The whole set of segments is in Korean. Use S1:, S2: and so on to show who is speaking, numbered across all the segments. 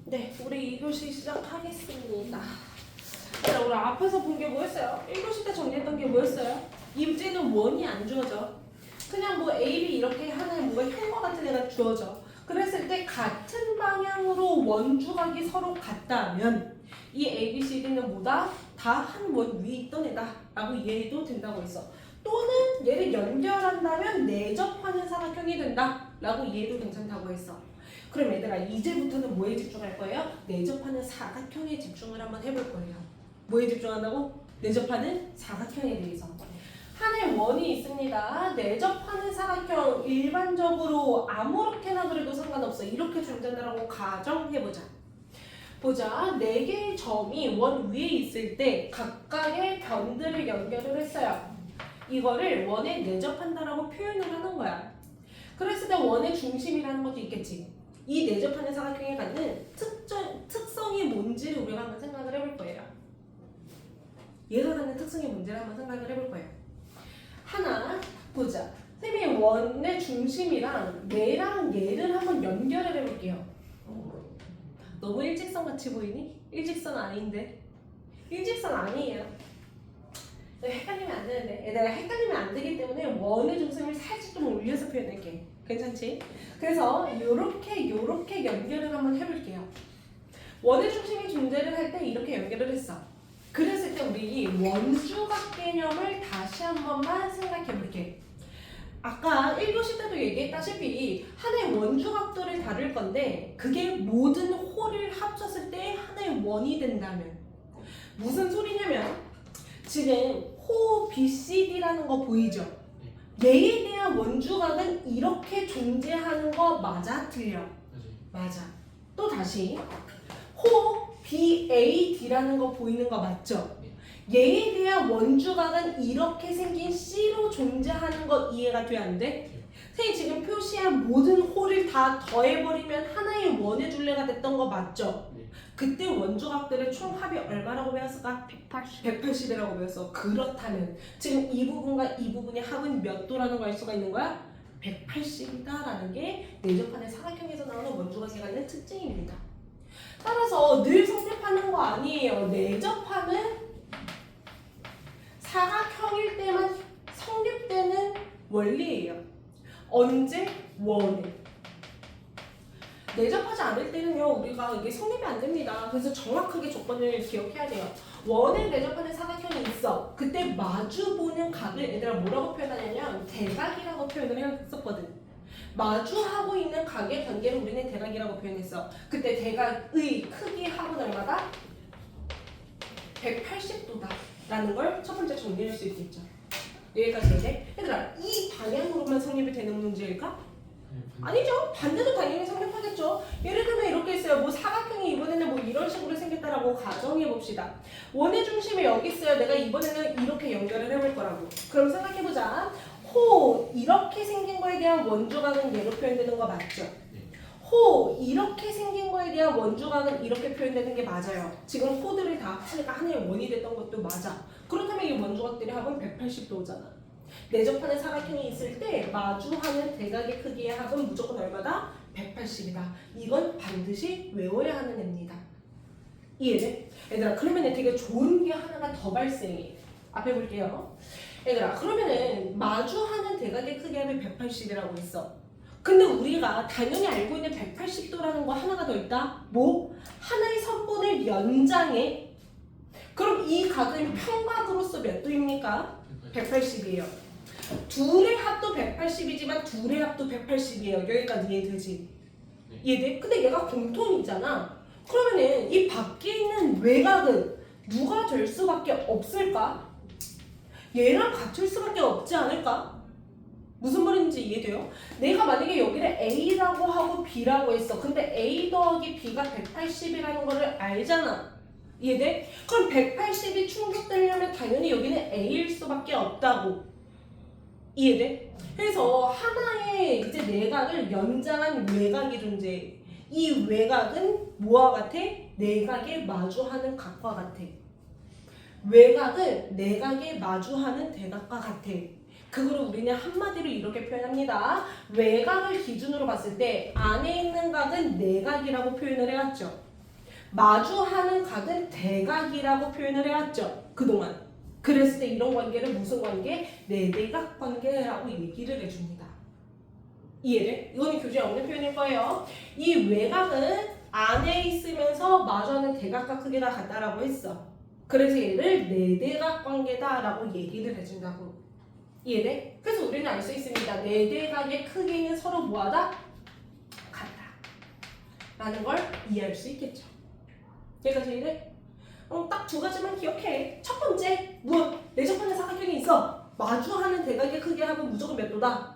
S1: 네, 우리 2교시 시작하겠습니다. 자, 우리 앞에서 본 게 뭐였어요? 1교시 때 정리했던 게 뭐였어요? 입제는 원이 안 주어져. 그냥 뭐 A, B 이렇게 하는 뭔가 현거 같은 애가 주어져. 그랬을 때 같은 방향으로 원주각이 서로 같다면 이 A, B, C, D는 뭐다? 다 한 원 위에 있던 애다 라고 이해해도 된다고 했어. 또는 얘를 연결한다면 내접하는 사각형이 된다 라고 이해해도 괜찮다고 했어. 그럼 얘들아 이제부터는 뭐에 집중할 거예요? 내접하는 사각형에 집중을 한번 해볼 거예요. 뭐에 집중한다고? 내접하는 사각형에 대해서. 하나의 원이 있습니다. 내접하는 사각형 일반적으로 아무렇게나 그래도 상관없어. 이렇게 존재한다고 가정해보자. 보자. 4개의 점이 원 위에 있을 때 각각의 변들을 연결을 했어요. 이거를 원에 내접한다라고 표현을 하는 거야. 그랬을 때 원의 중심이라는 것도 있겠지. 이 내접하는 사각형에 갖는 특성이 뭔지를 우리가 한번 생각을 해볼 거예요. 얘가 갖는 특성이 뭔지를 한번 생각을 해볼 거예요. 하나 보자. 선생님이 원의 중심이랑 얘랑 얘를 한번 연결을 해볼게요. 너무 일직선 같이 보이니? 일직선 아닌데? 일직선 아니에요. 헷갈리면 안 되는데 얘들아 헷갈리면 안 되기 때문에 원의 중심을 살짝 좀 올려서 표현할게. 괜찮지? 그래서 요렇게 연결을 한번 해볼게요. 원의 중심이 존재를 할 때 이렇게 연결을 했어. 그랬을 때 우리 이 원주각 개념을 다시 한 번만 생각해 볼게. 아까 1교시 때도 얘기했다시피 하나의 원주각들을 다룰 건데 그게 모든 홀을 합쳤을 때 하나의 원이 된다면 무슨 소리냐면 지금 호 BCD라는 거 보이죠? 얘에 대한 원주각은 이렇게 존재하는 거 맞아? 틀려? 맞아. 또 다시 호 BAD라는 거 보이는 거 맞죠? 얘에 대한 원주각은 이렇게 생긴 C로 존재하는 거 이해가 돼? 안 돼? 선생님 지금 표시한 모든 홀을 다 더해버리면 하나의 원의 둘레가 됐던 거 맞죠? 그때 원주각들의 총 합이 얼마라고 배웠을까? 180이라고 배웠어. 그렇다면 지금 이 부분과 이 부분의 합은 몇 도라는 걸 알 수가 있는 거야? 180이다 라는 게 내접하는 사각형에서 나오는 원주각이 갖는 특징입니다. 따라서 늘 성립하는 거 아니에요. 내접하는 사각형일 때만 성립되는 원리예요. 언제? 원에. 내접하지 않을 때는요 우리가 이게 성립이 안 됩니다. 그래서 정확하게 조건을 기억해야 돼요. 원에 내접하는 사각형이 있어. 그때 마주보는 각을 얘들아 뭐라고 표현하냐면 대각이라고 표현을 했었거든. 마주하고 있는 각의 관계를 우리는 대각이라고 표현했어. 그때 대각의 크기 합은 얼마다? 180도다 라는 걸 첫 번째 정리할 수 있겠죠. 여기까지 이제 얘들아 이 방향으로만 성립이 되는 문제일까? 아니죠. 반대도 당연히 성립하겠죠. 예를 들면 이렇게 있어요. 뭐 사각형이 이번에는 뭐 이런 식으로 생겼다라고 가정해 봅시다. 원의 중심이 여기 있어요. 내가 이번에는 이렇게 연결을 해볼 거라고. 그럼 생각해 보자. 호 이렇게 생긴 거에 대한 원주각은 얘로 표현되는 거 맞죠? 호 이렇게 생긴 거에 대한 원주각은 이렇게 표현되는 게 맞아요. 지금 호들을 다 합치니까 하나의 원이 됐던 것도 맞아. 그렇다면 이 원주각들의 합은 180도잖아. 내접하는 사각형이 있을 때 마주하는 대각의 크기의 합은 무조건 얼마다? 180이다. 이건 반드시 외워야 하는 애입니다. 이해돼? 얘들아 그러면 되게 좋은 게 하나가 더 발생해. 앞에 볼게요. 얘들아 그러면은 마주하는 대각의 크기의 합이 180이라고 했어. 근데 우리가 당연히 알고 있는 180도라는 거 하나가 더 있다? 뭐? 하나의 선분을 연장해. 그럼 이 각은 평각으로서 몇 도입니까? 180이에요. 둘의 합도 180이지만 둘의 합도 180이에요. 여기까지 이해되지? 이해돼? 근데 얘가 공통이잖아. 그러면은 이 밖에 있는 외곽은 누가 될 수밖에 없을까? 얘랑 같을 수밖에 없지 않을까? 무슨 말인지 이해돼요? 내가 만약에 여기를 A라고 하고 B라고 했어. 근데 A 더하기 B가 180이라는 거를 알잖아. 이해돼? 그럼 180이 충족되려면 당연히 여기는 A일 수밖에 없다고. 이해돼? 그래서 하나의 이제 내각을 연장한 외곽이 존재해. 이 외곽은 뭐와 같아? 내각에 마주하는 각과 같아. 외곽은 내각에 마주하는 대각과 같아. 그거를 우리는 한마디로 이렇게 표현합니다. 외곽을 기준으로 봤을 때 안에 있는 각은 내각이라고 표현을 해왔죠. 마주하는 각은 대각이라고 표현을 해왔죠. 그동안. 그랬을 때 이런 관계를 무슨 관계? 내대각 관계라고 얘기를 해줍니다. 이해돼? 이거는 교재에 없는 표현일 거예요. 이 외곽은 안에 있으면서 마주하는 대각과 크기가 같다라고 했어. 그래서 얘를 내대각 관계다라고 얘기를 해준다고. 이해돼? 그래서 우리는 알 수 있습니다. 내대각의 크기는 서로 뭐하다? 같다. 라는 걸 이해할 수 있겠죠. 여기까지 이해? 딱 두 가지만 기억해. 첫 번째, 무엇? 내접하는 사각형이 있어. 마주하는 대각의 크기하고 무조건 몇 도다?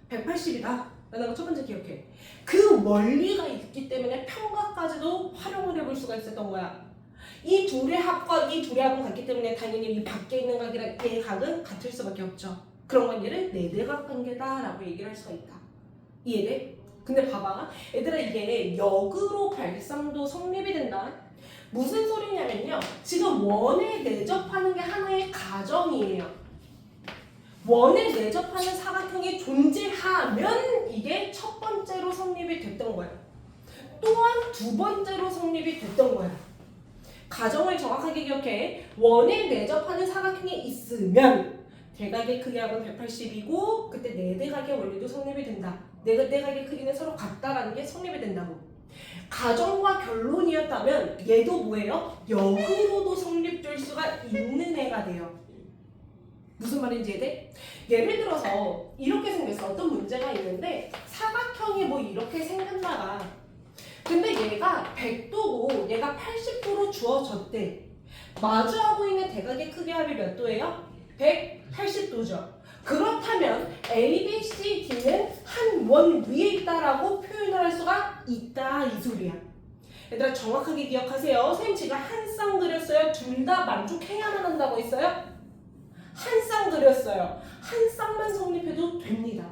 S1: 180이다. 라는 거 첫 번째 기억해. 그 원리가 있기 때문에 평각까지도 활용을 해볼 수가 있었던 거야. 이 둘의 합과 이 둘의 합은 같기 때문에 당연히 이 밖에 있는 각이랑 얘 각은 같을 수밖에 없죠. 그런 관계를 내대각 관계다라고 얘기를 할 수가 있다. 이해돼? 근데 봐봐. 얘들아 이게 역으로 발상도 성립이 된다. 무슨 소리냐면요. 지금 원에 내접하는 게 하나의 가정이에요. 원에 내접하는 사각형이 존재하면 이게 첫 번째로 성립이 됐던 거야. 또한 두 번째로 성립이 됐던 거야. 가정을 정확하게 기억해. 원에 내접하는 사각형이 있으면 대각의 크기합은 180이고 그때 내대각의 원리도 성립이 된다. 내대각의 크기는 서로 같다라는 게 성립이 된다고. 가정과 결론이었다면 얘도 뭐예요? 역으로도 성립될 수가 있는 애가 돼요. 무슨 말인지 이해돼? 예를 들어서 이렇게 생겼어. 어떤 문제가 있는데 사각형이 뭐 이렇게 생겼나봐. 근데 얘가 100도고 얘가 80도로 주어졌대. 마주하고 있는 대각의 크기 합이 몇 도예요? 180도죠. 그렇다면 A, B, C, D는 한 원 위에 있다라고 표현을 할 수가 있다 이 소리야. 얘들아 정확하게 기억하세요. 선생님 지금 한 쌍 그렸어요. 둘 다 만족해야만 한다고 했어요? 한 쌍 그렸어요. 한 쌍만 성립해도 됩니다.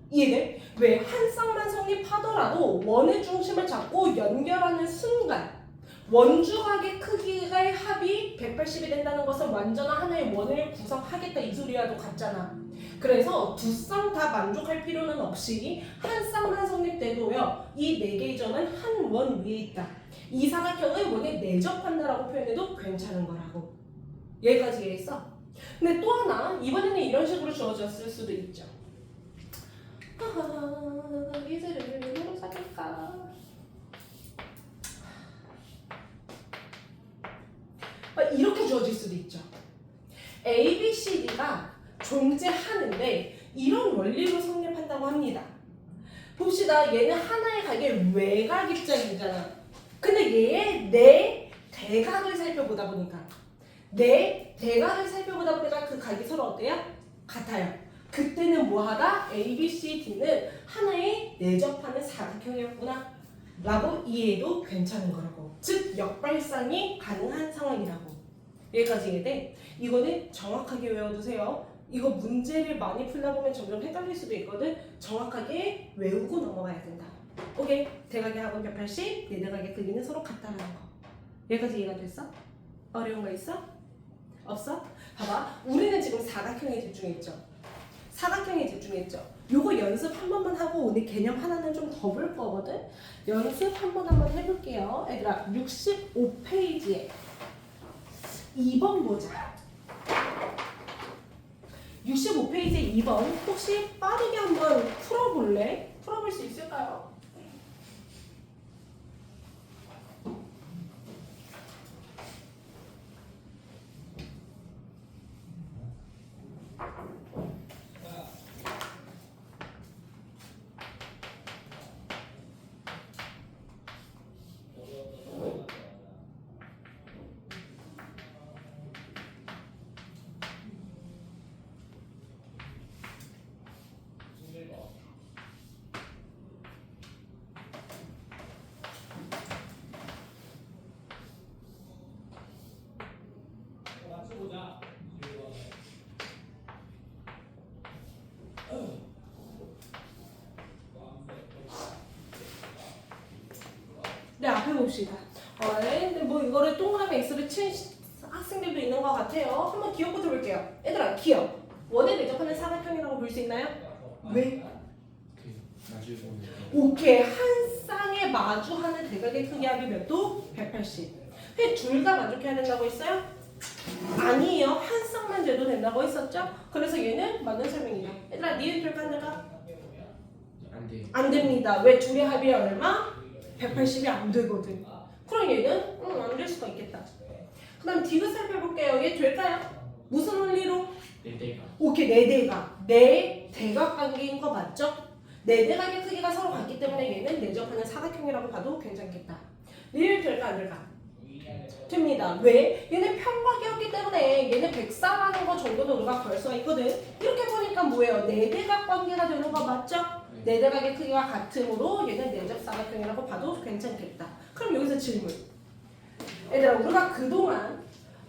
S1: 이해돼? 왜? 한 쌍만 성립하더라도 원의 중심을 잡고 연결하는 순간 원주각의 크기의 합이 180이 된다는 것은 완전한 하나의 원을 구성하겠다 이 소리와도 같잖아. 그래서 두 쌍 다 만족할 필요는 없이 한 쌍만 성립돼도요. 이 네 개의 점은 한 원 위에 있다. 이 사각형을 원에 내접한다라고 표현해도 괜찮은 거라고. 여기까지 이해했어? 근데 또 하나 이번에는 이런 식으로 주어졌을 수도 있죠. 얘들을 뭐로 사귈까? 이렇게 주어질 수도 있죠. A, B, C, D가 존재하는데 이런 원리로 성립한다고 합니다. 봅시다. 얘는 하나의 각의 외곽 입장이잖아. 근데 얘의 내 대각을 살펴보다 보니까 그 각이 서로 어때요? 같아요. 그때는 뭐하다? A, B, C, D는 하나의 내접하는 사각형이었구나 라고 이해해도 괜찮은 거라고. 즉 역발상이 가능한 상황이라고. 여기까지 이해돼? 이거는 정확하게 외워두세요. 이거 문제를 많이 풀다 보면 점점 헷갈릴 수도 있거든. 정확하게 외우고 넘어가야 된다. 오케이? 대각의 합은 180, 내대각의 크기는 서로 같다는 거. 여기까지 이해가 됐어? 어려운 거 있어? 없어? 봐봐. 우리는 지금 사각형에 집중했죠. 요거 연습 한 번만 하고 오늘 개념 하나는 좀 더 볼 거거든. 연습 한번 해볼게요. 얘들아 65페이지에 2번 보자. 65페이지 2번 혹시 빠르게 한번 풀어볼래? 풀어볼 수 있을까요? 네, 앞에 봅시다. 근데 뭐 이거를 동그라미 X를 친 학생들도 있는 것 같아요. 한번 기억부터 볼게요. 얘들아, 기억. 원에 내접하는 사각형이라고 볼 수 있나요? 왜? 오케이. 한 쌍의 이렇게 마주하는 대각의 크기 합이 몇 도? 180. 근데 둘 다 만족해야 된다고 했어요? 아니에요. 한 쌍만 돼도 된다고 했었죠? 그래서 얘는 맞는 설명이죠. 얘들아, 니은 될까 안 될까?
S2: 안 돼요.
S1: 안 됩니다. 왜 둘의 합이 얼마? 180이 안 되거든. 그럼 얘는 안 될 수가 있겠다. 그 다음 디귿 살펴볼게요. 얘 될까요? 무슨 원리로?
S2: 네 대가.
S1: 오케이, 네 대각. 네 대각 관계인 거 맞죠? 네 대각의 크기가 서로 같기 때문에 얘는 내접하는 사각형이라고 봐도 괜찮겠다. 일 될까 안 될까? 됩니다. 왜? 얘는 평각이었기 때문에 얘는 백사라는 거 정도도 우리가 걸 수가 있거든. 이렇게 보니까 뭐예요? 네 대각 관계가 되는 거 맞죠? 네 대각의 크기가 같으므로 얘는 내접 사각형이라고 봐도 괜찮겠다. 그럼 여기서 질문. 얘들아, 우리가 그동안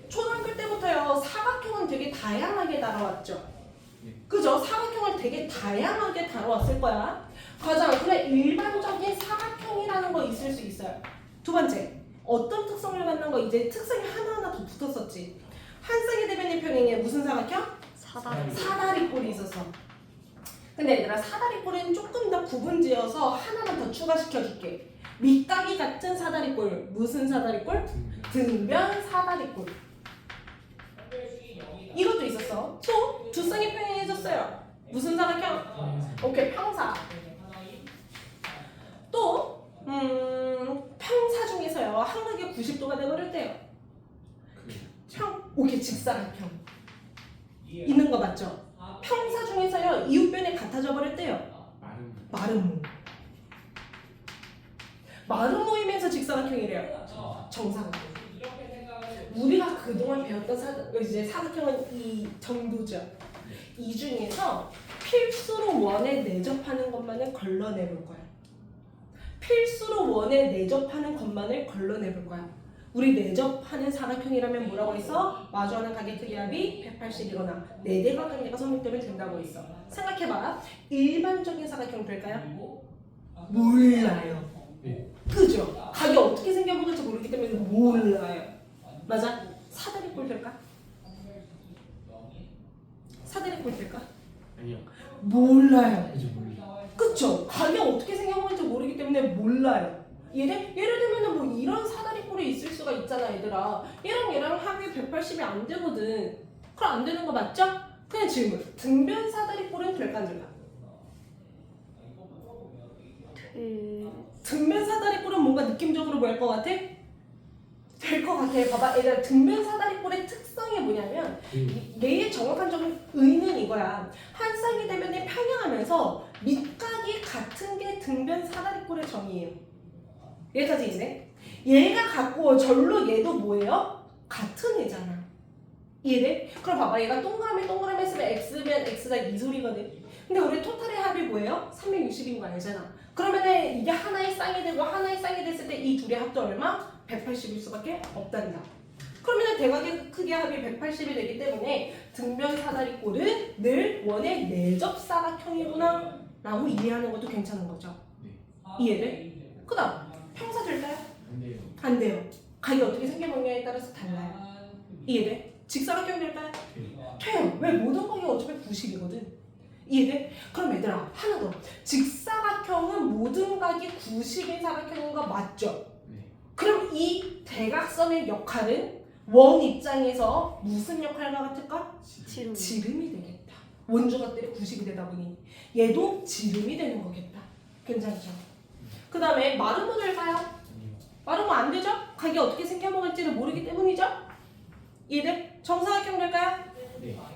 S1: 초등학교 때부터요 사각형은 되게 다양하게 다뤄왔죠. 그죠? 사각형을 되게 다양하게 다뤄왔을 거야. 가장 그래 일반적인 사각형이라는 거 있을 수 있어요. 두 번째, 어떤 특성을 갖는 거 이제 특성이 하나하나 더 붙었었지. 한 쌍의 대변인 평행에 무슨 사각형? 사다리꼴이 있었어. 근데 얘들아, 사다리꼴은 조금 더 구분지어서 하나만 더 추가시켜줄게. 밑각이 같은 사다리꼴. 무슨 사다리꼴? 등변 사다리꼴. 이것도 있었어. 또 두 쌍이 평행해졌어요. 무슨 사각형? 오케이, 평사. 또 평사 중에서요 한각이 90도가 돼버릴 때요. 오케이, 직사각형 있는 거 맞죠? 평사 중에서요 이웃변이 같아져 버릴 때요. 마름모. 마름모이면서 직사각형이래요. 정사각형. 우리가 그동안 배웠던 이제 사각형은 이 정도죠. 이 중에서 필수로 원에 내접하는 것만을 걸러내볼 거야. 필수로 원에 내접하는 것만을 걸러내볼 거야. 우리 내접하는 사각형이라면 뭐라고 했어? 마주하는 각의 크기 합이 180이거나 4대각 관계가 성립되면 된다고 했어. 생각해봐. 일반적인 사각형 될까요? 몰라요. 그죠? 각이 어떻게 생겨보는지 모르기 때문에 몰라요. 맞아? 사다리꼴 될까? 사다리꼴 될까?
S2: 아니요.
S1: 몰라요.
S2: 그죠 몰라.
S1: 그쵸? 각이 어떻게 생겨보는지 모르기 때문에 몰라요. 예를 들면 뭐 이런 사다리꼴이 있을 수가 있잖아, 얘들아. 얘랑 합이 180이 안 되거든. 그럼 안 되는 거 맞죠? 그냥 질문. 등변 사다리꼴은 될까 안 될까? 등변 사다리꼴은 뭔가 느낌적으로 뭐 할 것 같아? 될 것 같아. 봐봐, 얘들아, 등변 사다리꼴의 특성이 뭐냐면 얘의 정확한 의는 이거야. 한 쌍이 되면 평행하면서 밑각이 같은 게 등변 사다리꼴의 정의예요. 여기까지 있네. 얘가 같고 절로 얘도 뭐예요? 같은 애잖아. 이해돼? 그럼 봐봐, 얘가 동그라미 쓰면 x면 x다 이 소리거든. 근데 우리 토탈의 합이 뭐예요? 360인 거 알잖아. 그러면은 이게 하나의 쌍이 되고 하나의 쌍이 됐을 때 이 둘의 합도 얼마? 180일 수밖에 없단다. 그러면 대각의 크기 합이 180이 되기 때문에 등변 사다리꼴은 늘 원의 내접 사각형이구나 라고 이해하는 것도 괜찮은 거죠. 이해돼? 그 다음 평사 될까요?
S2: 안 돼요.
S1: 안 돼요. 각이 어떻게 생겨먹냐에 따라서 달라요. 이해돼? 직사각형 될까요? 돼요. 왜? 모든 각이 어차피 90이거든. 이해돼? 그럼 얘들아, 하나 더. 직사각형은 모든 각이 90인 사각형인 거 맞죠? 그럼 이 대각선의 역할은 원 입장에서 무슨 역할과 같을까? 지름이 되겠다. 원주각들이 90이 되다 보니 얘도 지름이 되는 거겠다. 괜찮죠? 그 다음에 마름모 될까요? 마름모 안 되죠? 각이 어떻게 생겨먹을지를 모르기 때문이죠? 이해돼? 정사각형 될까요?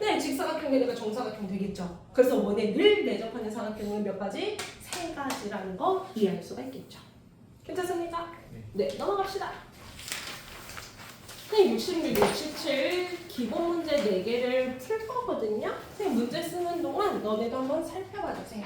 S1: 네, 직사각형 되니까 정사각형 되겠죠. 그래서 원에 늘 내접하는 사각형은 몇 가지? 3가지라는 거 이해할 수가 있겠죠. 괜찮습니까? 네, 넘어갑시다. 66, 67 기본 문제 4개를 풀 거거든요. 문제 쓰는 동안 너네도 한번 살펴봐 주세요.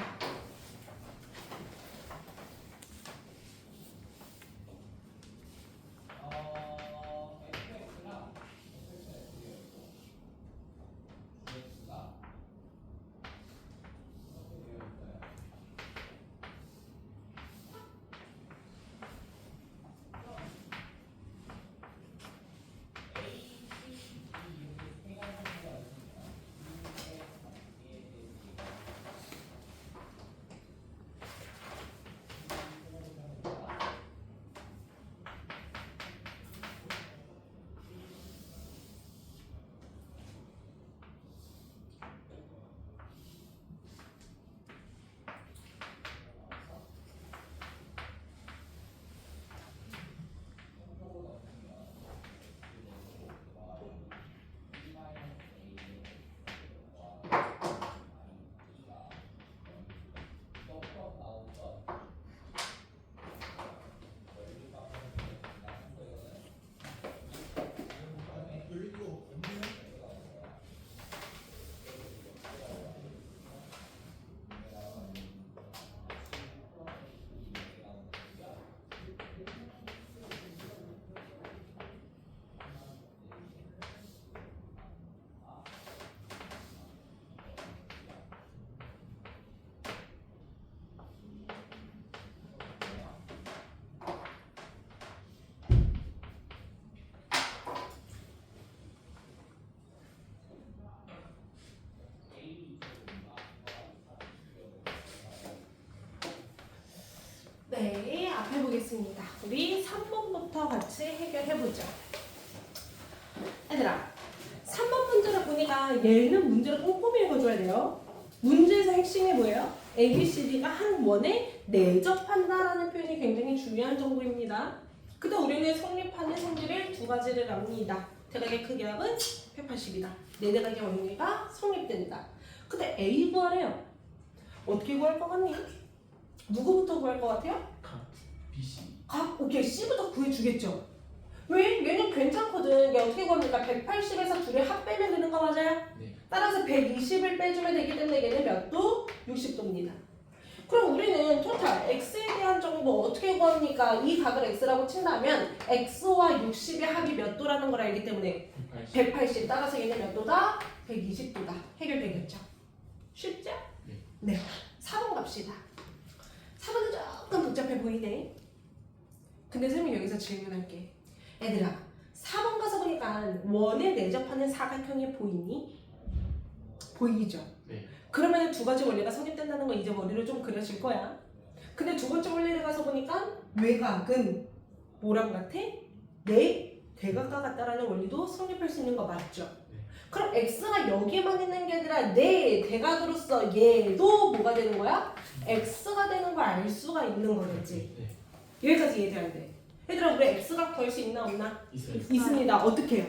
S1: 보겠습니다. 우리 3번부터 같이 해결해보죠. 얘들아, 3번 문제를 보니까 얘는 문제를 꼼꼼히 읽어줘야 돼요. 문제에서 핵심이 뭐예요? A, B, C, D가 한 원에 내접한다라는 표현이 굉장히 중요한 정보입니다. 그때 우리는 성립하는 성질을 두 가지를 나눕니다. 대각의 크기합은 180이다. 네 대각의 원리가 성립된다. 근데 A 구하래요. 어떻게 구할 것 같니? 누구부터 구할 것 같아요?
S2: 각 BC.
S1: 오케이, C부터 구해주겠죠. 왜? 얘는 괜찮거든. 얘 어떻게 구합니까? 180에서 둘이 합 빼면 되는 거 맞아요?
S2: 네.
S1: 따라서 120을 빼주면 되기 때문에 얘는 몇 도? 60도입니다. 그럼 우리는 토탈 x에 대한 정보 어떻게 구합니까? 이 각을 x라고 친다면 x와 60의 합이 몇 도라는 걸 알기 때문에 180. 따라서 얘는 몇 도다? 120도다. 해결되겠죠? 쉽죠? 네. 4번 갑시다. 4번은 조금 복잡해 보이네. 근데 선생님 여기서 질문할게. 얘들아, 4번 가서 보니까 원에 내접하는 사각형이 보이니? 보이죠?
S2: 네.
S1: 그러면 두 가지 원리가 성립된다는 거 이제 머리로 좀 그려질 거야. 근데 두 번째 원리를 가서 보니까 외곽은 뭐랑 같아? 네 대각과 같다라는 원리도 성립할 수 있는 거 맞죠?
S2: 네.
S1: 그럼 x가 여기만 있는 게 아니라 네 대각으로서 얘도 뭐가 되는 거야? x가 되는 걸 알 수가 있는 거겠지.
S2: 네.
S1: 여기까지 이해돼야 돼. 얘들아, 우리 x가 구할 수 있나 없나?
S2: 있어요.
S1: 있습니다. 어떻게 해요?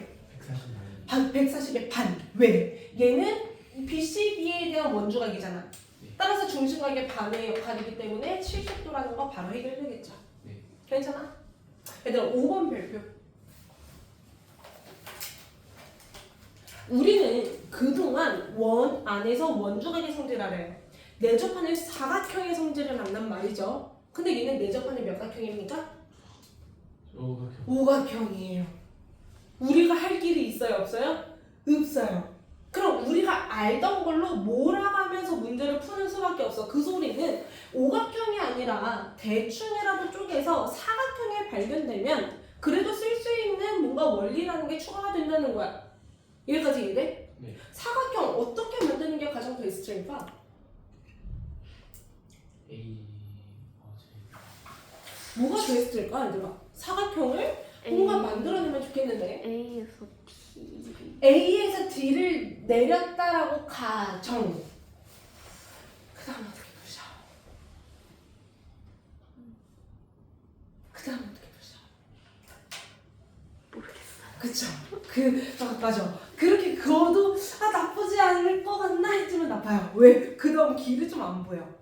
S2: 140.
S1: 140의 반. 왜? 얘는 BCD에 대한 원주각이잖아.
S2: 네.
S1: 따라서 중심각의 반의 역할이기 때문에 70도라는 거 바로 해결되겠죠.
S2: 네.
S1: 괜찮아? 얘들아, 5번 별표. 우리는 그동안 원 안에서 원주각의 성질하래요. 내접하는 사각형의 성질을 안단 말이죠. 근데 얘는 내접하는 몇 각형입니까?
S2: 오각형.
S1: 오각형이에요. 우리가 할 길이 있어요, 없어요? 없어요. 그럼 우리가 알던 걸로 몰아가면서 문제를 푸는 수밖에 없어. 그 소리는 오각형이 아니라 대충이라도 쪼개서 사각형이 발견되면 그래도 쓸 수 있는 뭔가 원리라는 게 추가가 된다는 거야. 여기까지 이해돼?
S2: 네.
S1: 사각형 어떻게 만드는 게 가장 베스트일까?
S2: A.
S1: 뭐가 베스트일까, 얘들아? 사각형을 뭔가 만들어내면 좋겠는데.
S3: A에서 D.
S1: A에서 D를 내렸다라고 가정. 그 다음 어떻게 풀자? 그 다음 어떻게 풀자?
S3: 모르겠어요.
S1: 맞아. 그렇게 그어도 나쁘지 않을 것 같나 했지만 나빠요. 왜? 그 다음 길이 좀 안 보여.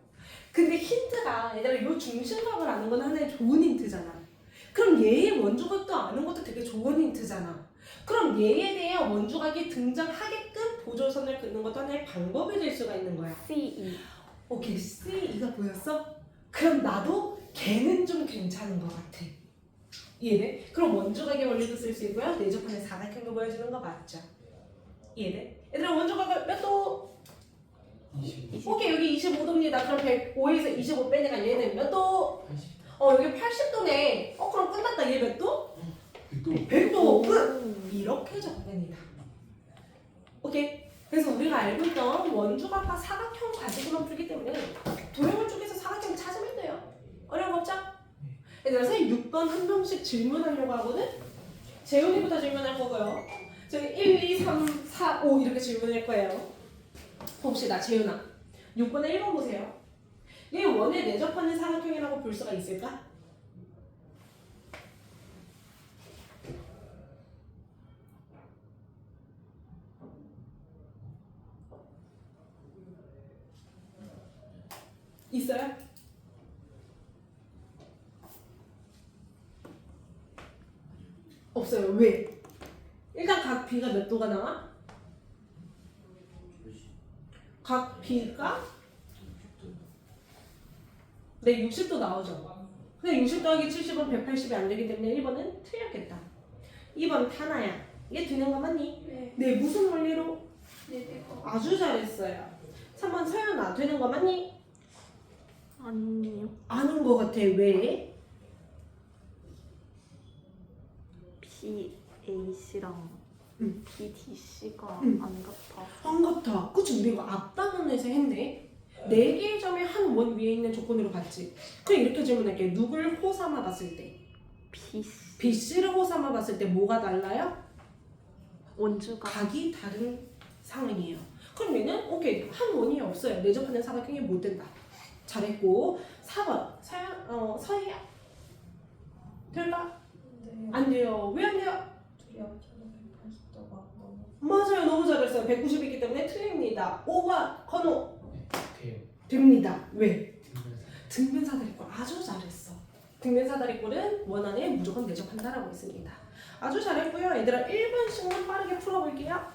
S1: 근데 힌트가 얘들아 요 중심각을 아는 건 하나의 좋은 힌트잖아. 그럼 얘의 원주각도 아는 것도 되게 좋은 힌트잖아. 그럼 얘에 대한 원주각이 등장하게끔 보조선을 긋는 것도 하나의 방법이 될 수가 있는 거야.
S3: C,
S1: 오케이, C2가 보였어? 그럼 나도 걔는 좀 괜찮은 것 같아. 이해돼? 그럼 원주각의 원리도 쓸 수 있고요. 내접하는 사각형도 보여주는 거 맞죠? 이해돼? 얘들아, 원주각을 몇 도?
S2: 20.
S1: 오케이, 여기 25도입니다. 그럼 105에서 25 빼니까 얘는 몇 도?
S2: 80.
S1: 여기 80도네. 그럼 끝났다. 얘 몇 도?
S2: 100도.
S1: 100도. 끝! 이렇게 적습니다. 오케이? 그래서 우리가 알고 있던 원주각과 사각형 가지고만 풀기 때문에 도형을 쪼개서 사각형 찾으면 돼요. 어려운 거 없죠? 얘들아, 선생님 6번 한 명씩 질문하려고 하거든? 재훈이부터 질문할 거고요. 저기 1, 2, 3, 4, 5 이렇게 질문할 거예요. 봅시다. 재훈아. 6번에 1번 보세요. 얘 원에 내접하는 사각형이라고 볼 수가 있을까? 있어요? 없어요. 왜? 일단 각 B가 몇 도가 나와? 각 B가 네, 60도 나오죠. 근데 60 더하기 70은 180이 안 되기 때문에 1번은 틀렸겠다. 2번 타나야. 이게 되는 거 맞니? 네, 무슨 원리로? 아주 잘했어요. 3번 서연아, 되는 거 맞니?
S3: 아니요.
S1: 아는 거 같아. 왜?
S3: B, A씨랑
S1: 응.
S3: B, D씨가
S1: 응.
S3: 안 같아.
S1: 안 같아. 그치? 우리 이거 앞단원에서 했네. 4개의 점이 한 원 위에 있는 조건으로 봤지. 그럼 이렇게 질문할게. 누굴 호삼아 봤을 때?
S3: BC
S1: BC를 호삼아 봤을 때 뭐가 달라요?
S3: 원주가
S1: 각이 다른 상황이에요. 그럼 얘는 오케이 한 원이 없어요. 내접하는 사각형이 못 된다. 잘했고 4번 서희야 될까?
S4: 네.
S1: 안 돼요. 왜 안 돼요?
S4: 둘이 합쳐서 180도가 너무
S1: 맞아요. 너무 잘했어요. 190이기 때문에 틀립니다. 5번 건호
S2: 돼요.
S1: 됩니다. 왜?
S2: 등변사.
S1: 등변사다리꼴 아주 잘했어. 등변사다리꼴은 원안에 무조건 내접한다라고 했습니다. 아주 잘했고요. 얘들아 1번씩만 빠르게 풀어볼게요.